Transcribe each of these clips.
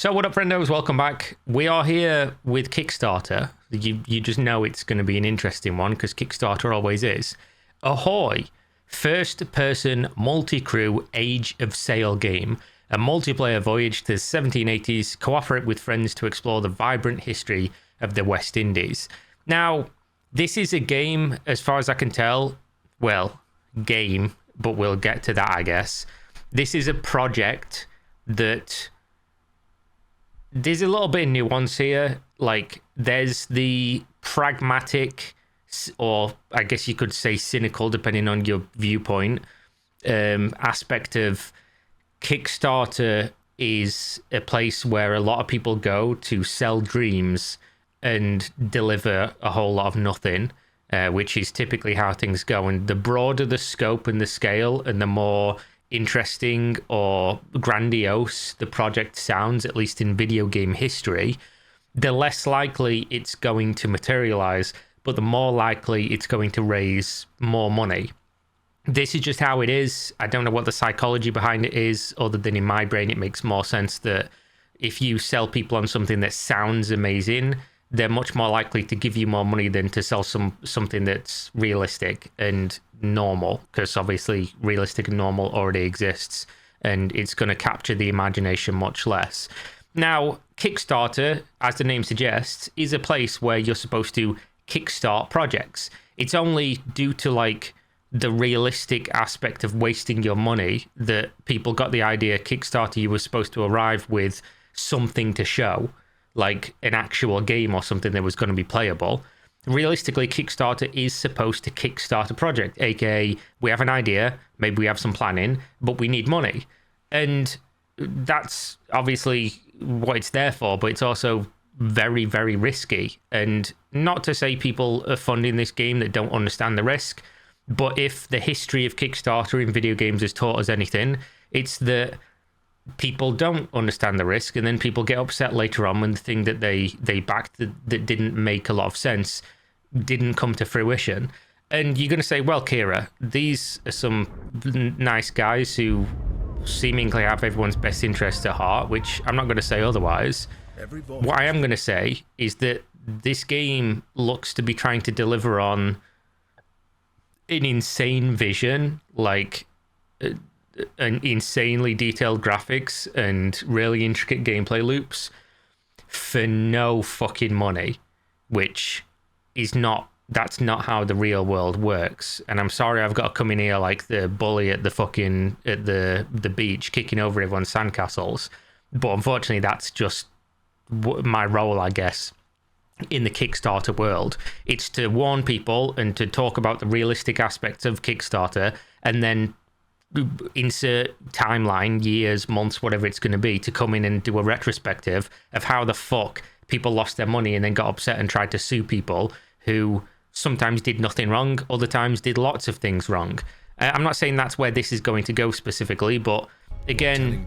So what up, friendos? Welcome back. We are here with Kickstarter. You just know it's going to be an interesting one because Kickstarter always is. Ahoy, first-person multi-crew Age of Sail game. A multiplayer voyage to the 1780s. Cooperate with friends to explore the vibrant history of the West Indies. Now, this is a game, as far as I can tell, well, game, but we'll get to that, I guess. This is a project that... There's a little bit of nuance here. Like, there's the pragmatic, or I guess you could say cynical, depending on your viewpoint, aspect of Kickstarter is a place where a lot of people go to sell dreams and deliver a whole lot of nothing, which is typically how things go. And the broader the scope and the scale, and the more interesting or grandiose the project sounds, at least in video game history, the less likely it's going to materialize, but the more likely it's going to raise more money. This is just how it is. I don't know what the psychology behind it is, other than in my brain it makes more sense that if you sell people on something that sounds amazing, they're much more likely to give you more money than to sell something that's realistic and normal, because obviously realistic and normal already exists and it's going to capture the imagination much less. Now, Kickstarter, as the name suggests, is a place where you're supposed to kickstart projects. It's only due to like the realistic aspect of wasting your money that people got the idea Kickstarter you were supposed to arrive with something to show, like an actual game or something that was going to be playable. Realistically, Kickstarter is supposed to kickstart a project, aka we have an idea, maybe we have some planning, but we need money. And that's obviously what it's there for, but it's also very, very risky. And not to say people are funding this game that don't understand the risk, but if the history of Kickstarter in video games has taught us anything, it's that people don't understand the risk, and then people get upset later on when the thing that they backed that didn't make a lot of sense didn't come to fruition. And you're going to say, well, Kira, these are some nice guys who seemingly have everyone's best interest at heart, which I'm not going to say otherwise. What I am going to say is that this game looks to be trying to deliver on an insane vision, like an insanely detailed graphics and really intricate gameplay loops for no fucking money, which is that's not how the real world works. And I'm sorry I've got to come in here like the bully at the beach kicking over everyone's sandcastles, but unfortunately that's just my role, I guess, in the Kickstarter world. It's to warn people and to talk about the realistic aspects of Kickstarter, and then insert timeline, years, months, whatever it's going to be, to come in and do a retrospective of how the fuck people lost their money and then got upset and tried to sue people who sometimes did nothing wrong, other times did lots of things wrong. I'm not saying that's where this is going to go specifically, but again,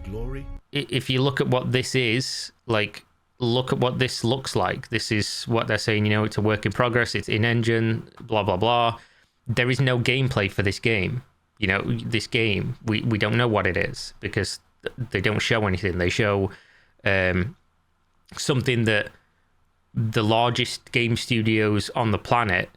if you look at what this is, like, look at what this looks like. This is what they're saying, you know, it's a work in progress, it's in-engine, blah, blah, blah. There is no gameplay for this game. You know, this game, we don't know what it is because they don't show anything. They show something that the largest game studios on the planet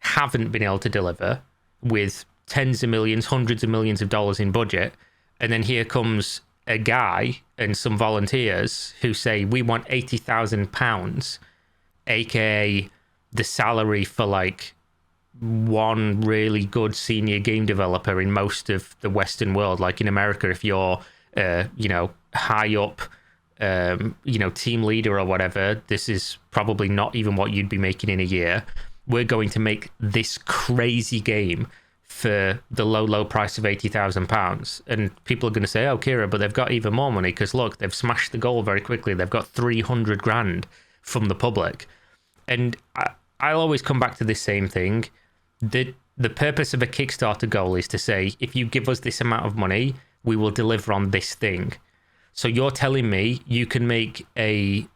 haven't been able to deliver, with tens of millions, hundreds of millions of dollars in budget. And then here comes a guy and some volunteers who say, we want £80,000, aka the salary for like one really good senior game developer in most of the Western world. Like in America, if you're high up team leader or whatever, this is probably not even what you'd be making in a year. We're going to make this crazy game for the low price of £80,000. And people are going to say, oh, Kira, but they've got even more money because look, they've smashed the goal very quickly. They've got 300 grand from the public. And I'll always come back to this same thing. The purpose of a Kickstarter goal is to say, if you give us this amount of money, we will deliver on this thing. So you're telling me you can make a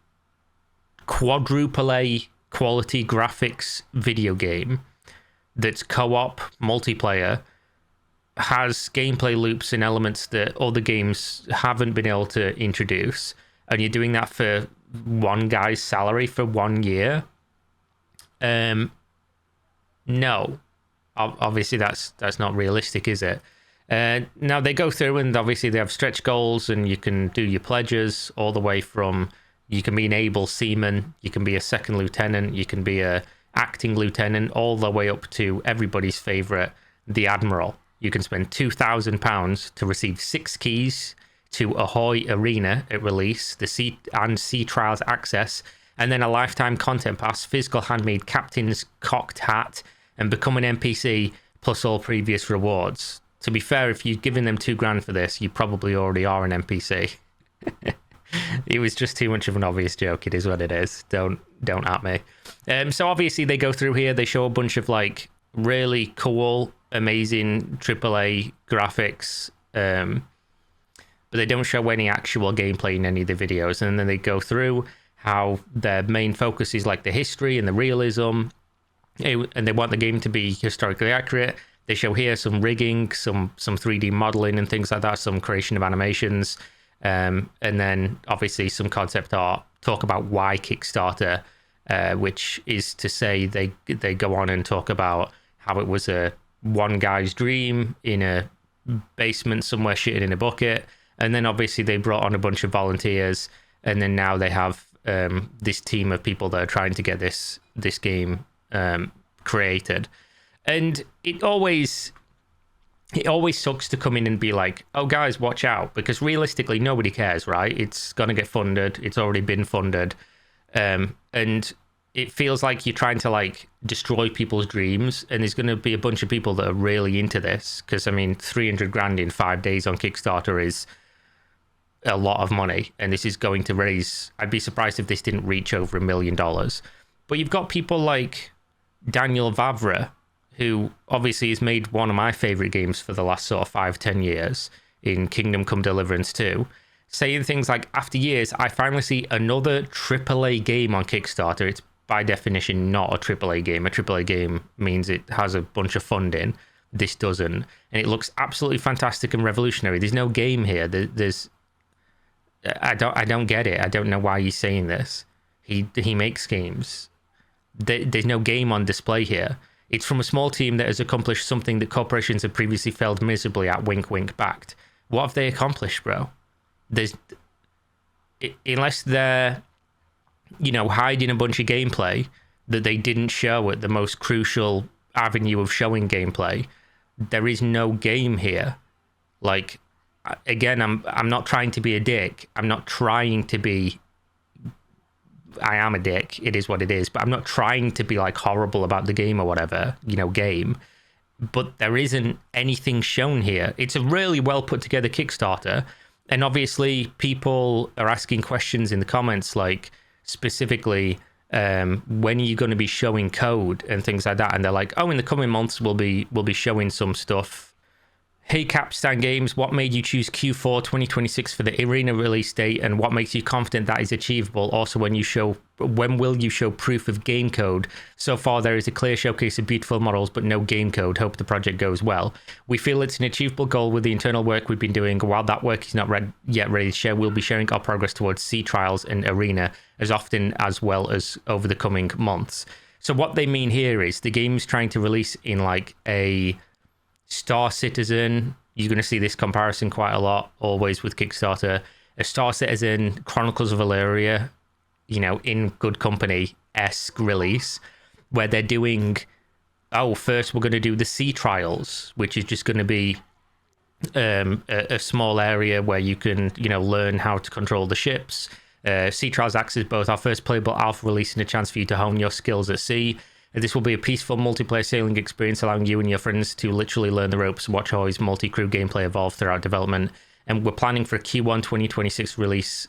quadruple A quality graphics video game that's co-op, multiplayer, has gameplay loops and elements that other games haven't been able to introduce, and you're doing that for one guy's salary for 1 year. No, obviously that's not realistic, is it? Now they go through and obviously they have stretch goals, and you can do your pledges all the way from you can be an able seaman, you can be a second lieutenant, you can be a acting lieutenant, all the way up to everybody's favorite, the admiral. You can spend £2,000 to receive 6 keys to Ahoy Arena at release, the sea trials access, and then a lifetime content pass, physical handmade captain's cocked hat, and become an NPC plus all previous rewards. To be fair, if you've given them $2,000 for this, you probably already are an NPC. It was just too much of an obvious joke. It is what it is. Don't at me. So obviously they go through here. They show a bunch of like really cool, amazing AAA graphics, but they don't show any actual gameplay in any of the videos. And then they go through how their main focus is like the history and the realism, and they want the game to be historically accurate. They show here some rigging, some 3D modeling and things like that, some creation of animations, and then obviously some concept art. Talk about why Kickstarter, which is to say they go on and talk about how it was a one guy's dream in a basement somewhere shitting in a bucket, and then obviously they brought on a bunch of volunteers, and then now they have this team of people that are trying to get this game created. And it always sucks to come in and be like, oh guys, watch out, because realistically nobody cares, right? It's gonna get funded, it's already been funded, and it feels like you're trying to like destroy people's dreams, and there's gonna be a bunch of people that are really into this, because I mean $300,000 in 5 days on Kickstarter is a lot of money, and this is going to raise, I'd be surprised if this didn't reach over $1 million. But you've got people like Daniel Vavra, who obviously has made one of my favorite games for the last sort of 5-10 years in Kingdom Come Deliverance 2, saying things like, after years, I finally see another AAA game on Kickstarter. It's by definition not a AAA game. A AAA game means it has a bunch of funding. This doesn't. And it looks absolutely fantastic and revolutionary. There's no game here. I don't get it. I don't know why he's saying this. He makes games. There's no game on display here. It's from a small team that has accomplished something that corporations have previously failed miserably at. Wink, wink, backed. What have they accomplished, bro? Unless they're, hiding a bunch of gameplay that they didn't show at the most crucial avenue of showing gameplay, there is no game here. Like, again, I'm not trying to be a dick. I am a dick. It is what it is. But I'm not trying to be like horrible about the game or whatever, game. But there isn't anything shown here. It's a really well put together Kickstarter. And obviously people are asking questions in the comments, like specifically, when are you going to be showing code and things like that? And they're like, oh, in the coming months we'll be showing some stuff. Hey Capstan Games, what made you choose Q4 2026 for the arena release date, and what makes you confident that is achievable? Also, when will you show proof of game code? So far there is a clear showcase of beautiful models but no game code. Hope the project goes well. We feel it's an achievable goal with the internal work we've been doing. While that work is not yet ready to share, we'll be sharing our progress towards sea trials and arena as often as well as over the coming months. So what they mean here is the game's trying to release in like a Star Citizen. You're going to see this comparison quite a lot, always with Kickstarter. A Star Citizen, Chronicles of Valeria, in Good Company-esque release, where they're doing, first we're going to do the sea trials, which is just going to be a small area where you can, learn how to control the ships. Sea trials acts as both our first playable alpha release and a chance for you to hone your skills at sea. This will be a peaceful multiplayer sailing experience, allowing you and your friends to literally learn the ropes, watch Ahoy's multi-crew gameplay evolve throughout development. And we're planning for a Q1 2026 release,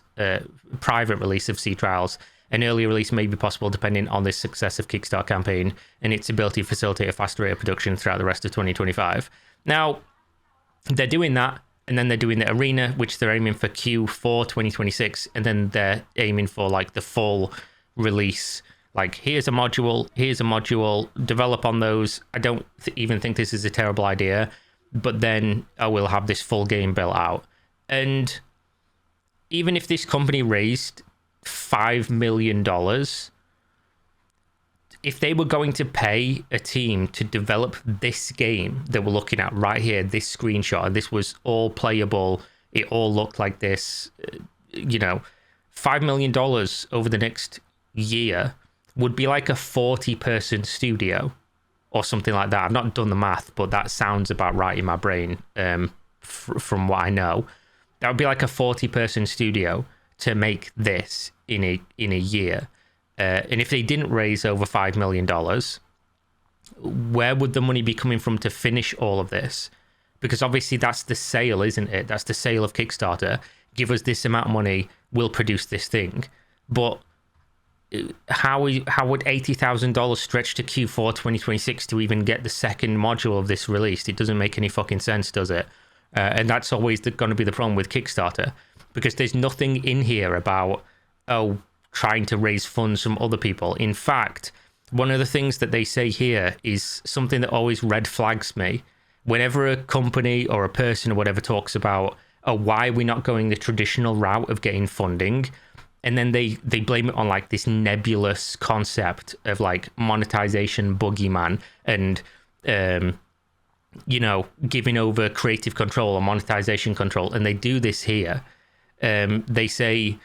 private release of Sea Trials. An early release may be possible depending on the success of Kickstarter campaign and its ability to facilitate a faster rate of production throughout the rest of 2025. Now, they're doing that, and then they're doing the arena, which they're aiming for Q4 2026, and then they're aiming for like the full release. Like, here's a module, develop on those. I don't even think this is a terrible idea, but then we'll have this full game built out. And even if this company raised $5 million, if they were going to pay a team to develop this game that we're looking at right here, this screenshot, and this was all playable, it all looked like this, you know, $5 million over the next year would be like a 40-person studio or something like that. I've not done the math, but that sounds about right in my brain, from what I know. That would be like a 40-person studio to make this in a year. And if they didn't raise over $5 million, where would the money be coming from to finish all of this? Because obviously that's the sale, isn't it? That's the sale of Kickstarter. Give us this amount of money, we'll produce this thing. But how would $80,000 stretch to Q4 2026 to even get the second module of this released? It doesn't make any fucking sense, does it? And that's always going to be the problem with Kickstarter, because there's nothing in here about, trying to raise funds from other people. In fact, one of the things that they say here is something that always red flags me. Whenever a company or a person or whatever talks about, why are we not going the traditional route of getting funding? And then they blame it on like this nebulous concept of like monetization boogeyman and, giving over creative control or monetization control. And they do this here. They say,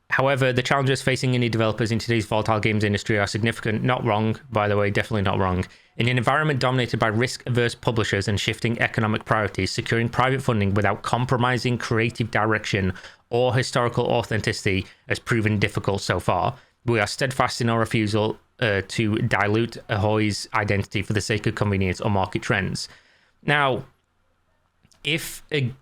however, the challenges facing indie developers in today's volatile games industry are significant. Not wrong, by the way, definitely not wrong. In an environment dominated by risk-averse publishers and shifting economic priorities, securing private funding without compromising creative direction or historical authenticity has proven difficult so far. We are steadfast in our refusal to dilute Ahoy's identity for the sake of convenience or market trends. Now, if a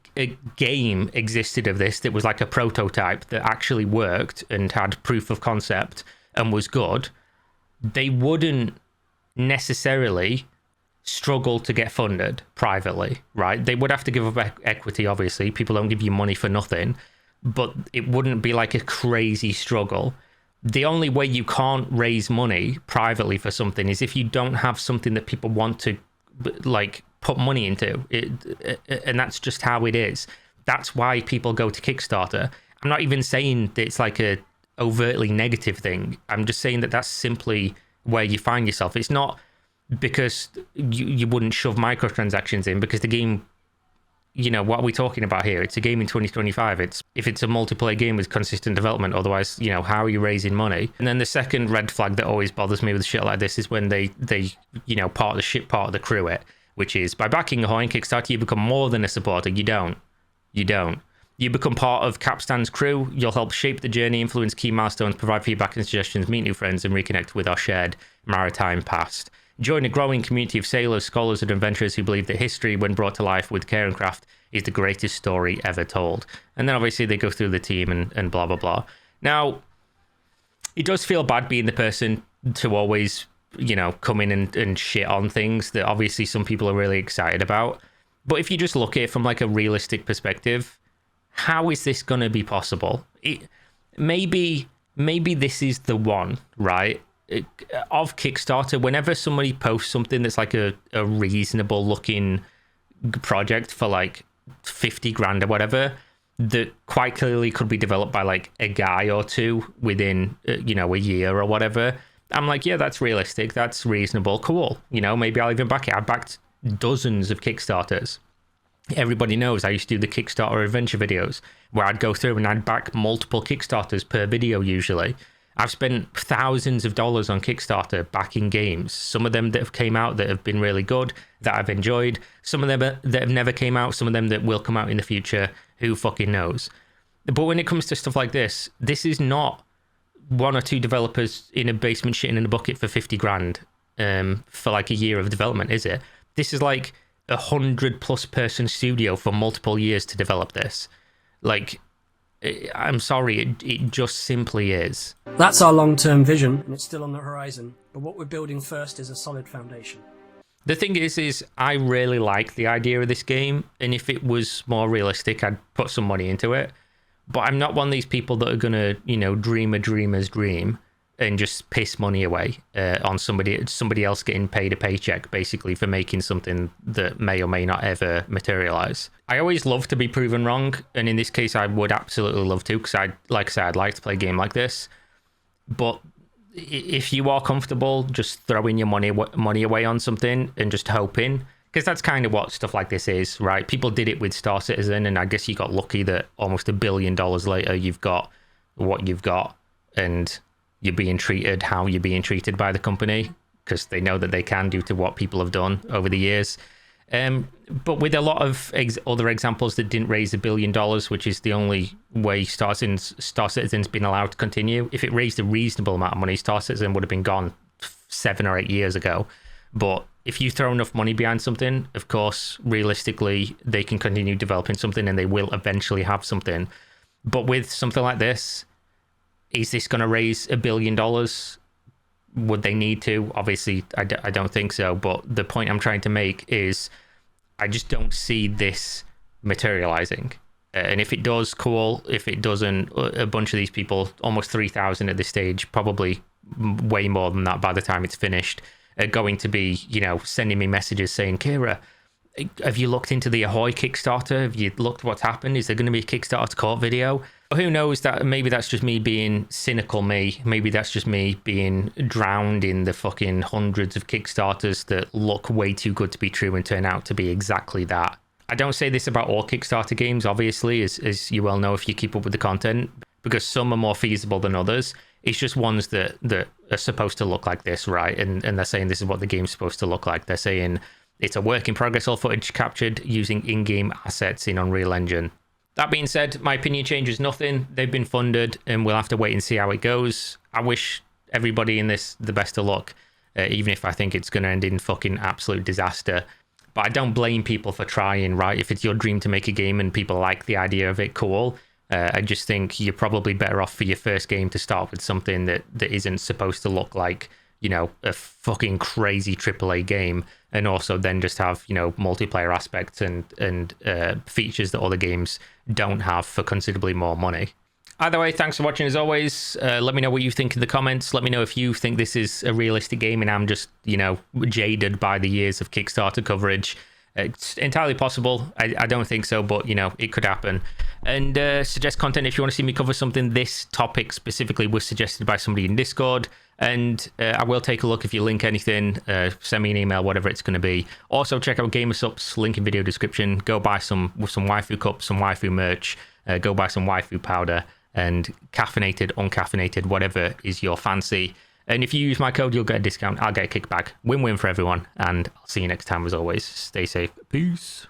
game existed of this that was like a prototype that actually worked and had proof of concept and was good, they wouldn't necessarily struggle to get funded privately, right? They would have to give up equity, obviously. People don't give you money for nothing, but it wouldn't be like a crazy struggle. The only way you can't raise money privately for something is if you don't have something that people want to like put money into it, and that's just how it is. That's why people go to Kickstarter. I'm not even saying that it's like a overtly negative thing. I'm just saying that that's simply where you find yourself. It's not because you wouldn't shove microtransactions in, because the game, what are we talking about here? It's a game in 2025. If it's a multiplayer game with consistent development, otherwise, how are you raising money? And then the second red flag that always bothers me with shit like this is when they part of the ship, part of the crew it, which is by backing Ahoy and Kickstarter, you become more than a supporter. You don't. You become part of Capstan's crew. You'll help shape the journey, influence key milestones, provide feedback and suggestions, meet new friends, and reconnect with our shared maritime past. Join a growing community of sailors, scholars, and adventurers who believe that history, when brought to life with care and craft, is the greatest story ever told. And then obviously they go through the team and blah, blah, blah. Now, it does feel bad being the person to always, come in and shit on things that obviously some people are really excited about. But if you just look at it from like a realistic perspective, how is this going to be possible? Maybe this is the one, right? Of Kickstarter, whenever somebody posts something that's like a reasonable looking project for like 50 grand or whatever, that quite clearly could be developed by like a guy or two within a year or whatever, I'm like, yeah, that's realistic, that's reasonable, cool. Maybe I'll even back it. I backed dozens of Kickstarters. Everybody knows I used to do the Kickstarter adventure videos where I'd go through and I'd back multiple Kickstarters per video usually. I've spent thousands of dollars on Kickstarter backing games. Some of them that have came out that have been really good, that I've enjoyed. Some of them that have never came out, some of them that will come out in the future. Who fucking knows? But when it comes to stuff like this is not one or two developers in a basement shitting in a bucket for 50 grand for like a year of development, is it? This is like 100+ person studio for multiple years to develop this. Like, I'm sorry, it just simply is. That's our long-term vision, and it's still on the horizon. But what we're building first is a solid foundation. The thing is I really like the idea of this game, and if it was more realistic, I'd put some money into it. But I'm not one of these people that are gonna, dream a dreamer's dream and just piss money away on somebody else getting paid a paycheck, basically, for making something that may or may not ever materialize. I always love to be proven wrong, and in this case, I would absolutely love to, because like I said, I'd like to play a game like this. But if you are comfortable just throwing your money away on something and just hoping, because that's kind of what stuff like this is, right? People did it with Star Citizen, and I guess you got lucky that almost $1 billion later, you've got what you've got, and you're being treated how you're being treated by the company, because they know that they can, due to what people have done over the years. But with a lot of other examples that didn't raise $1 billion, which is the only way Star Citizen's been allowed to continue. If it raised a reasonable amount of money, Star Citizen would have been gone 7 or 8 years ago. But if you throw enough money behind something, of course, realistically, they can continue developing something, and they will eventually have something. But with something like this, is this going to raise $1 billion? Would they need to? Obviously, I don't think so. But the point I'm trying to make is I just don't see this materializing. And if it does, cool. If it doesn't, a bunch of these people, almost 3,000 at this stage, probably way more than that by the time it's finished, are going to be, sending me messages saying, Kira, have you looked into the Ahoy Kickstarter? Have you looked what's happened? Is there going to be a Kickstarter court video? Who knows? That maybe that's just me being cynical. Maybe that's just me being drowned in the fucking hundreds of Kickstarters that look way too good to be true and turn out to be exactly that. I don't say this about all Kickstarter games, obviously, as you well know if you keep up with the content, because some are more feasible than others. It's just ones that are supposed to look like this, right? And they're saying this is what the game's supposed to look like. They're saying it's a work in progress, all footage captured using in-game assets in Unreal Engine. That being said, my opinion changes nothing. They've been funded, and we'll have to wait and see how it goes. I wish everybody in this the best of luck, even if I think it's going to end in fucking absolute disaster. But I don't blame people for trying, right? If it's your dream to make a game and people like the idea of it, cool. I just think you're probably better off for your first game to start with something that isn't supposed to look like, a fucking crazy AAA game, and also then just have, multiplayer aspects and features that other games don't have for considerably more money. Either way, thanks for watching as always. Let me know what you think in the comments. Let me know if you think this is a realistic game and I'm just, jaded by the years of Kickstarter coverage. It's entirely possible. I don't think so, but, it could happen. And suggest content if you want to see me cover something. This topic specifically was suggested by somebody in Discord. And I will take a look if you link anything. Send me an email, whatever it's going to be. Also, check out GamerSupps, link in video description. Go buy some waifu cups, some waifu merch. Go buy some waifu powder. And caffeinated, uncaffeinated, whatever is your fancy. And if you use my code, you'll get a discount. I'll get a kickback. Win-win for everyone. And I'll see you next time as always. Stay safe. Peace.